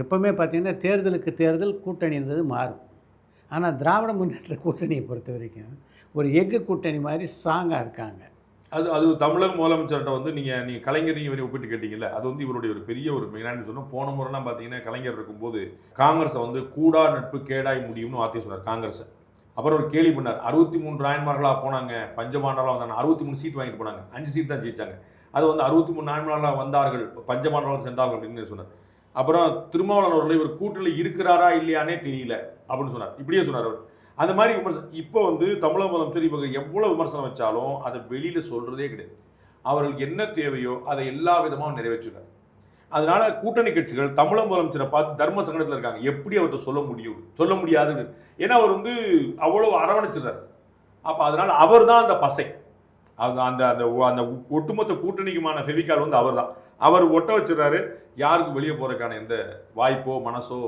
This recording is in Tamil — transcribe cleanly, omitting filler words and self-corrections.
எப்போவுமே பார்த்தீங்கன்னா தேர்தலுக்கு தேர்தல் கூட்டணின்றது மாறும். ஆனால் திராவிட முன்னேற்ற கூட்டணியை பொறுத்த வரைக்கும் ஒரு எஃகு கூட்டணி மாதிரி ஸ்ட்ராங்காக இருக்காங்க. அது அது தமிழக முதலமைச்சர்கிட்ட வந்து நீங்கள் கலைஞரையும் இவரையும் ஒப்பிட்டு கேட்டீங்கல்ல, அது வந்து இவருடைய ஒரு பெரிய ஒரு மெயினான சொன்னோம். போன முறைலாம் பார்த்தீங்கன்னா கலைஞர் இருக்கும்போது காங்கிரஸை வந்து கூடா நட்பு கேடாய் முடியும்னு வார்த்தை சொன்னார் காங்கிரஸை. அப்புறம் ஒரு கேலி பண்ணார். 63 நாயன்மார்களாக போனாங்க, பஞ்சபாண்டவர்களாக வந்தாங்க, 63 சீட் வாங்கிட்டு போனாங்க, 5 சீட் தான் ஜெயிச்சாங்க. அது வந்து 63 நாயன்மார்களாக வந்தார்கள், பஞ்சபாண்டவர்கள் சென்றார்கள் அப்படின்னு சொன்னார். அப்புறம் திருமாவளவன் அவர்கள் இவர் கூட்டில் இருக்கிறாரா இல்லையானே தெரியல அப்படின்னு சொன்னார். இப்படியே சொன்னார் அவர். அந்த மாதிரி விமர்சனம் இப்போ வந்து தமிழக முதலமைச்சர் இவங்க எவ்வளோ விமர்சனம் வச்சாலும் அதை வெளியில் சொல்கிறதே கிடையாது. அவர்களுக்கு என்ன தேவையோ அதை எல்லா விதமாக நிறைவேற்றுறாரு. அதனால கூட்டணி கட்சிகள் தமிழக முதலமைச்சரை பார்த்து தர்ம சங்கடத்தில் இருக்காங்க. எப்படி அவர்கிட்ட சொல்ல முடியும், சொல்ல முடியாதுன்னு. ஏன்னா அவர் வந்து அவ்வளோ அரவணைச்சிடுறாரு. அப்போ அதனால அவர் தான் அந்த பசை. அந்த அந்த அந்த அந்த ஒட்டுமொத்த கூட்டணிக்குமான ஃபெவிகால் வந்து அவர் தான். அவர் ஒட்ட வச்சிடறாரு. யாருக்கும் வெளியே போகிறதுக்கான எந்த வாய்ப்போ மனசோ